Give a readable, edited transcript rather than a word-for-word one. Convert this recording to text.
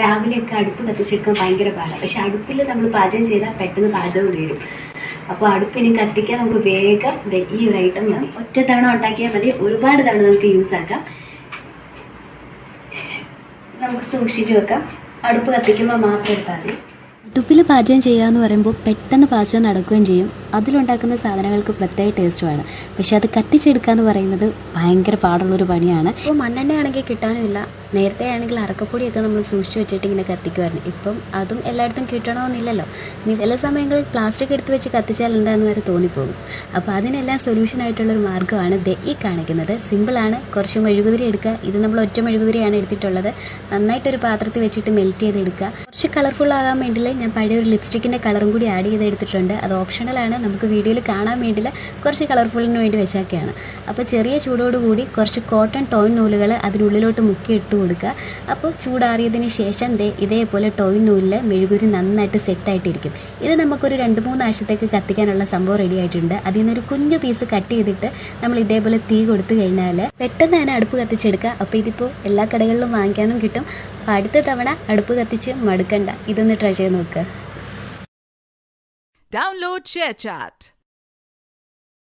രാവിലെയൊക്കെ അടുപ്പ് കത്തിച്ചെടുക്കാൻ ഭയങ്കര പാടാണ്. പക്ഷെ അടുപ്പിൽ നമ്മൾ പാചകം ചെയ്താൽ പെട്ടെന്ന് പാചകം തീരും. അപ്പോൾ അടുപ്പിനി കത്തിക്കാൻ നമുക്ക് വേഗം ഈ ഒരു ഐറ്റം ഒറ്റ തവണ ഉണ്ടാക്കിയാൽ മതി, ഒരുപാട് തവണ നമുക്ക് യൂസ് ആക്കാം. നമുക്ക് സൂക്ഷിച്ചു വെക്കാം. അടുപ്പ് കത്തിക്കുമ്പോൾ മാത്രം എടുത്താൽ മതി. അടുപ്പിൽ പാചകം ചെയ്യുക എന്ന് പറയുമ്പോൾ പെട്ടെന്ന് പാചകം നടക്കുകയും ചെയ്യും. അതിലുണ്ടാക്കുന്ന സാധനങ്ങൾക്ക് പ്രത്യേക ടേസ്റ്റുമാണ്. പക്ഷെ അത് കത്തിച്ചെടുക്കുക എന്ന് പറയുന്നത് ഭയങ്കര പാടുള്ളൊരു പണിയാണ്. ഇപ്പോൾ മണ്ണെണ്ണയാണെങ്കിൽ കിട്ടാനുമില്ല. നേരത്തെ ആണെങ്കിൽ അറക്കപ്പൊടിയൊക്കെ നമ്മൾ സൂക്ഷിച്ച് വെച്ചിട്ട് ഇങ്ങനെ കത്തിക്കുമായിരുന്നു. ഇപ്പം അതും എല്ലായിടത്തും കിട്ടണമെന്നില്ലല്ലോ. ചില സമയങ്ങളിൽ പ്ലാസ്റ്റിക് എടുത്ത് വെച്ച് കത്തിച്ചാൽ എന്താണെന്ന് വരെ തോന്നിപ്പോകും. അപ്പോൾ അതിനെല്ലാം സൊല്യൂഷനായിട്ടുള്ളൊരു മാർഗ്ഗമാണ് ഈ കാണിക്കുന്നത്. സിമ്പിളാണ്. കുറച്ച് മെഴുകുതിരി എടുക്കുക. ഇത് നമ്മൾ ഒറ്റ മെഴുകുതിരിയാണ് എടുത്തിട്ടുള്ളത്. നന്നായിട്ടൊരു പാത്രത്തിൽ വെച്ചിട്ട് മെൽറ്റ് ചെയ്തെടുക്കുക. കുറച്ച് കളർഫുൾ ആകാൻ വേണ്ടിയിട്ട് ഞാൻ പഴയ ഒരു ലിപ്സ്റ്റിക്കിൻ്റെ കളറും കൂടി ആഡ് ചെയ്തെടുത്തിട്ടുണ്ട്. അത് ഓപ്ഷണലാണ്, നമുക്ക് വീഡിയോയിൽ കാണാൻ വേണ്ടിയില്ല, കുറച്ച് കളർഫുള്ളിന് വേണ്ടി വെച്ചൊക്കെയാണ്. അപ്പോൾ ചെറിയ ചൂടോടുകൂടി കുറച്ച് കോട്ടൺ ടോയ് നൂലുകൾ അതിനുള്ളിലോട്ട് മുക്കി ഇട്ട് കൊടുക്കുക. അപ്പോൾ ചൂടാറിയതിന് ശേഷം ഇതേപോലെ ടോയ് നൂലിൽ മെഴുകുതിരി നന്നായിട്ട് സെറ്റായിട്ടിരിക്കും. ഇത് നമുക്കൊരു 2-3 ആഴ്ചത്തേക്ക് കത്തിക്കാനുള്ള സംഭവം റെഡി ആയിട്ടുണ്ട്. അതിൽ നിന്നൊരു കുഞ്ഞു പീസ് കട്ട് ചെയ്തിട്ട് നമ്മൾ ഇതേപോലെ തീ കൊടുത്തു കഴിഞ്ഞാൽ പെട്ടെന്ന് തന്നെ അടുപ്പ് കത്തിച്ചെടുക്കുക. അപ്പോൾ ഇതിപ്പോൾ എല്ലാ കടകളിലും വാങ്ങിക്കാനും കിട്ടും. അപ്പോൾ അടുത്ത തവണ അടുപ്പ് കത്തിച്ച് മടുക്കണ്ട, ഇതൊന്ന് ട്രൈ ചെയ്ത് നോക്കുക. Download ShareChat.